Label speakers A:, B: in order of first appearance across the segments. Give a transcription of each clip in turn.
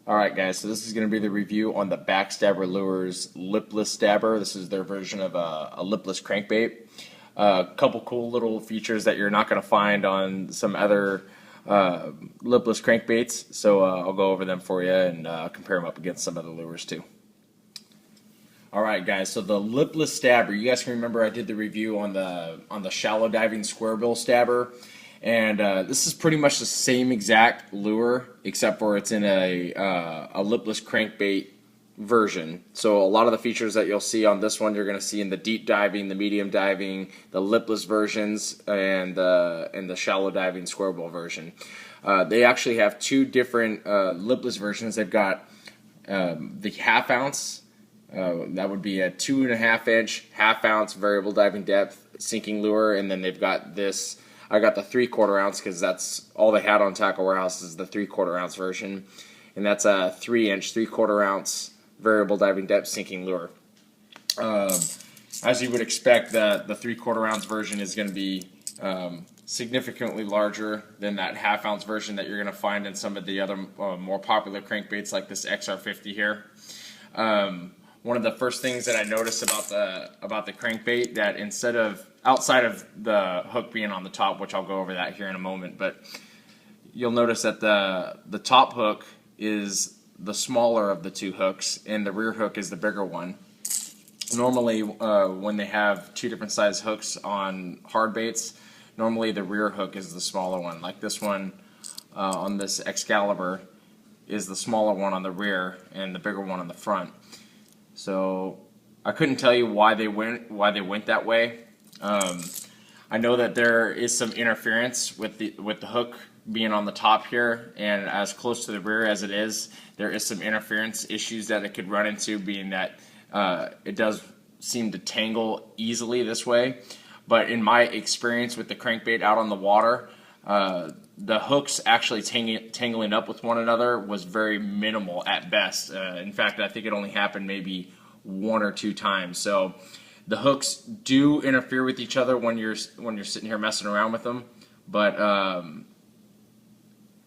A: Alright guys, so this is going to be the review on the Backstabber Lures Lipless Stabber. This is their version of a lipless crankbait. A couple cool little features that you're not going to find on some other lipless crankbaits, so I'll go over them for you and compare them up against some other lures too. Alright guys, so the Lipless Stabber, you guys can remember I did the review on the shallow diving square bill stabber. And this is pretty much the same exact lure, except for it's in a lipless crankbait version. So a lot of the features that you'll see on this one, you're going to see in the deep diving, the medium diving, the lipless versions, and the shallow diving square bill version. They actually have two different lipless versions. They've got the half ounce. That would be a 2.5 inch half ounce variable diving depth sinking lure, and then they've got this. I got the 3/4 ounce because that's all they had on Tackle Warehouse is the 3/4 ounce version, and that's a 3-inch 3/4 ounce variable diving depth sinking lure. As you would expect, the 3/4 ounce version is going to be significantly larger than that half ounce version that you're going to find in some of the other more popular crankbaits like this XR50 here. One of the first things that I noticed about the crankbait, that instead of outside of the hook being on the top, which I'll go over that here in a moment, but you'll notice that the top hook is the smaller of the two hooks and the rear hook is the bigger one. Normally when they have two different size hooks on hard baits, normally the rear hook is the smaller one. Like this one on this Excalibur is the smaller one on the rear and the bigger one on the front. So I couldn't tell you why they went that way. I know that there is some interference with the hook being on the top here, and as close to the rear as it is, there is some interference issues that it could run into, being that it does seem to tangle easily this way. But in my experience with the crankbait out on the water, the hooks actually tangling up with one another was very minimal at best. In fact, I think it only happened maybe 1 or 2 times. So the hooks do interfere with each other when you're sitting here messing around with them, but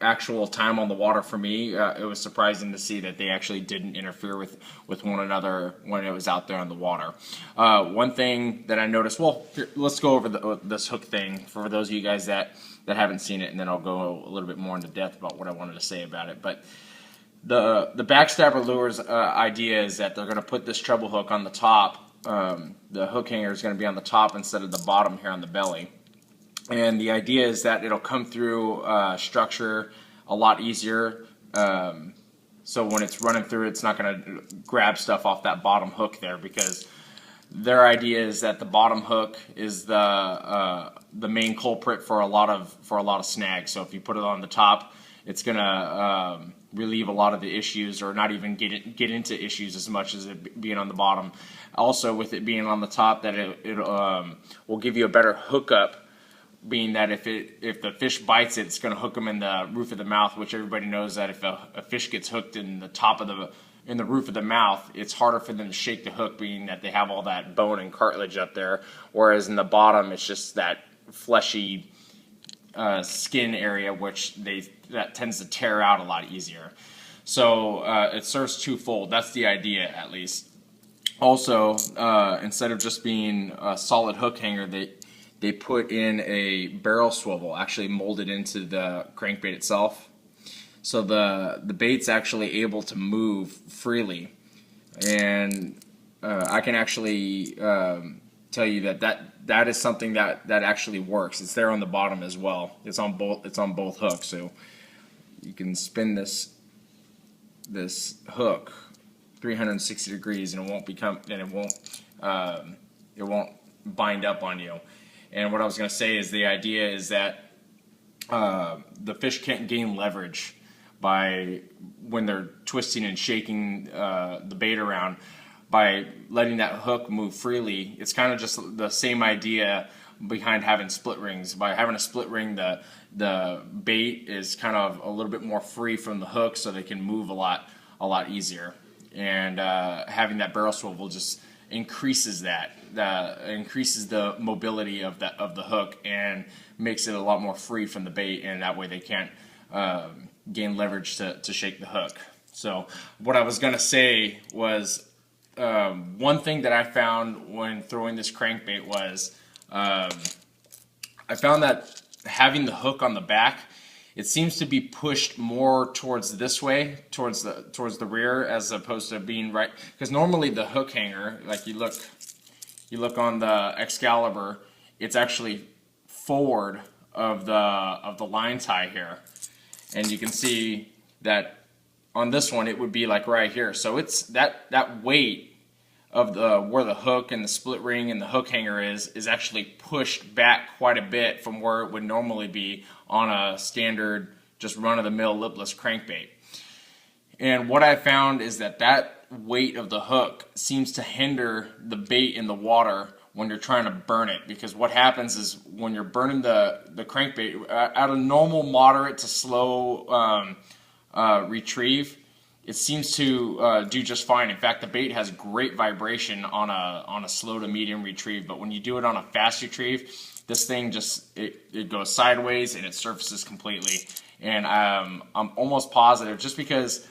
A: actual time on the water for me, it was surprising to see that they actually didn't interfere with one another when it was out there on the water. One thing that I noticed, well, here, let's go over this hook thing for those of you guys that haven't seen it, and then I'll go a little bit more into depth about what I wanted to say about it. But the Backstabber Lures idea is that they're going to put this treble hook on the top. The hook hanger is going to be on the top instead of the bottom here on the belly. And the idea is that it'll come through structure a lot easier. So when it's running through, it's not going to grab stuff off that bottom hook there, because their idea is that the bottom hook is the main culprit for a lot of snags. So if you put it on the top, it's going to relieve a lot of the issues, or not even get into issues as much as it being on the bottom. Also, with it being on the top, that it will give you a better hookup, being that if the fish bites it, it's going to hook them in the roof of the mouth, which everybody knows that if a fish gets hooked in the roof of the mouth, it's harder for them to shake the hook, being that they have all that bone and cartilage up there, whereas in the bottom it's just that fleshy skin area, which that tends to tear out a lot easier. So it serves twofold. That's the idea, at least. Also, instead of just being a solid hook hanger, they put in a barrel swivel, actually molded into the crankbait itself. So the bait's actually able to move freely, and I can actually tell you that is something that actually works. It's there on the bottom as well. It's on both hooks, so you can spin this hook 360 degrees, and it won't bind up on you. And what I was going to say is the idea is that the fish can't gain leverage when they're twisting and shaking the bait around. By letting that hook move freely, it's kind of just the same idea behind having split rings. By having a split ring, the bait is kind of a little bit more free from the hook, so they can move a lot easier. And having that barrel swivel just increases increases the mobility of the hook and makes it a lot more free from the bait, and that way they can't gain leverage to shake the hook. So what I was gonna say was one thing that I found when throwing this crankbait was I found that having the hook on the back, it seems to be pushed more towards this way, towards the rear, as opposed to being right. Because normally the hook hanger, like you look on the Excalibur, it's actually forward of the line tie here, and you can see that on this one it would be like right here. So it's that weight of where the hook and the split ring and the hook hanger is actually pushed back quite a bit from where it would normally be on a standard just run-of-the-mill lipless crankbait. And what I found is that weight of the hook seems to hinder the bait in the water when you're trying to burn it, because what happens is when you're burning the crankbait at a normal moderate to slow retrieve, it seems to do just fine. In fact, the bait has great vibration on a slow to medium retrieve, but when you do it on a fast retrieve, this thing just it goes sideways and it surfaces completely. And I'm almost positive, just because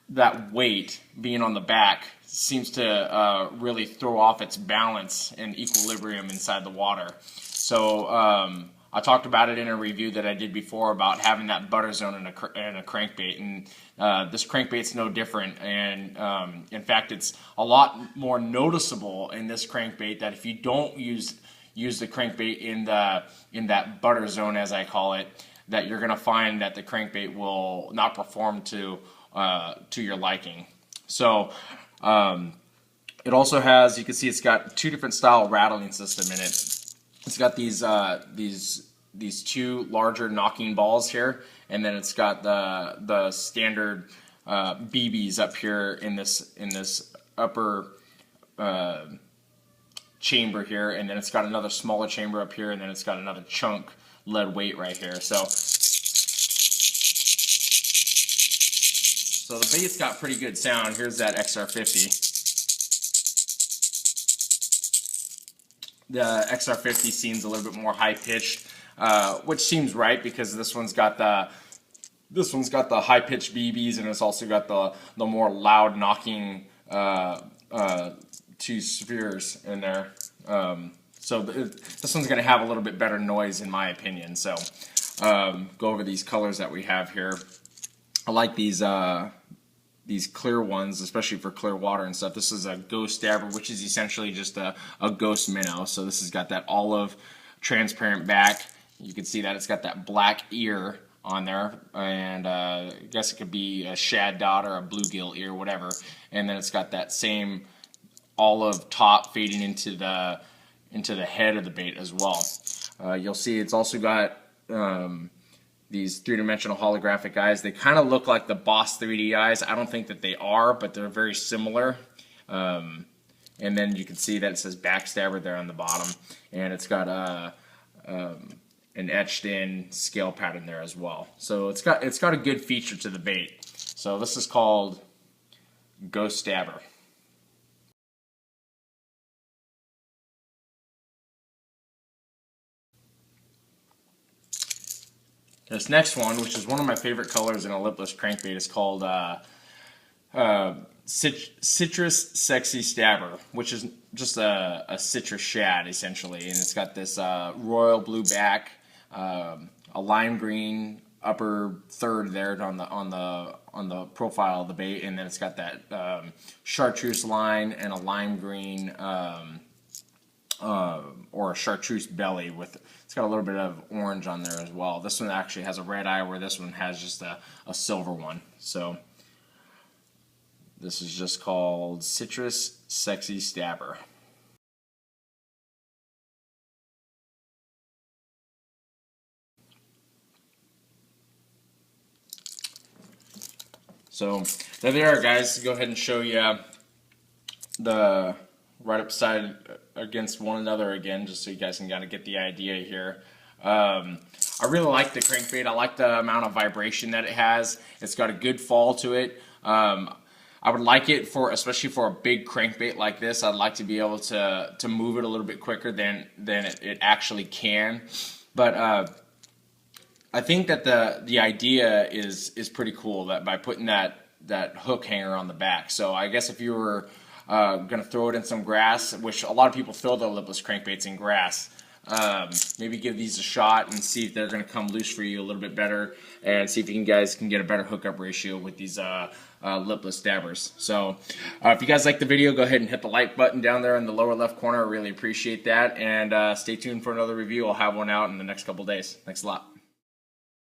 A: that weight being on the back seems to really throw off its balance and equilibrium inside the water. So I talked about it in a review that I did before about having that butter zone in a crankbait, and this crankbait's no different. And in fact, it's a lot more noticeable in this crankbait that if you don't use the crankbait in that butter zone, as I call it, that you're going to find that the crankbait will not perform to your liking. So it also has, you can see it's got two different style rattling system in it. It's got these two larger knocking balls here, and then it's got the standard BBs up here in this upper chamber here, and then it's got another smaller chamber up here, and then it's got another chunk lead weight right here. So the bait's got pretty good sound. Here's that XR50. The XR50 seems a little bit more high pitched, which seems right because this one's got the high pitched BBs, and it's also got the more loud knocking two spheres in there. So this one's going to have a little bit better noise in my opinion. So go over these colors that we have here. I like these clear ones, especially for clear water and stuff. This is a Ghost Stabber, which is essentially just a ghost minnow. So this has got that olive transparent back. You can see that it's got that black ear on there, and I guess it could be a shad dot or a bluegill ear, whatever. And then it's got that same olive top fading into the head of the bait as well. You'll see it's also got these three-dimensional holographic eyes. They kind of look like the Boss 3D eyes. I don't think that they are, but they're very similar. And then you can see that it says Backstabber there on the bottom, and it's got an etched-in scale pattern there as well. So it's got a good feature to the bait. So this is called Ghost Stabber. This next one, which is one of my favorite colors in a lipless crankbait, is called Citrus Sexy Stabber, which is just a citrus shad essentially, and it's got this royal blue back, a lime green upper third there on the profile of the bait, and then it's got that chartreuse line and a lime green or a chartreuse belly with. It's got a little bit of orange on there as well. This one actually has a red eye, where this one has just a silver one. So this is just called Citrus Sexy Stabber. So there they are, guys. Go ahead and show you the right upside against one another again, just so you guys can kind of get the idea here. I really like the crankbait. I like the amount of vibration that it has. It's got a good fall to it. I would like it especially for a big crankbait like this. I'd like to be able to move it a little bit quicker than it actually can. But I think that the idea is pretty cool, that by putting that hook hanger on the back. So I guess if you were gonna throw it in some grass, which a lot of people throw their lipless crankbaits in grass, maybe give these a shot and see if they're gonna come loose for you a little bit better, and see if you guys can get a better hookup ratio with these lipless stabbers. So if you guys like the video, go ahead and hit the like button down there in the lower left corner. I really appreciate that, and stay tuned for another review. I'll have one out in the next couple days. Thanks a lot.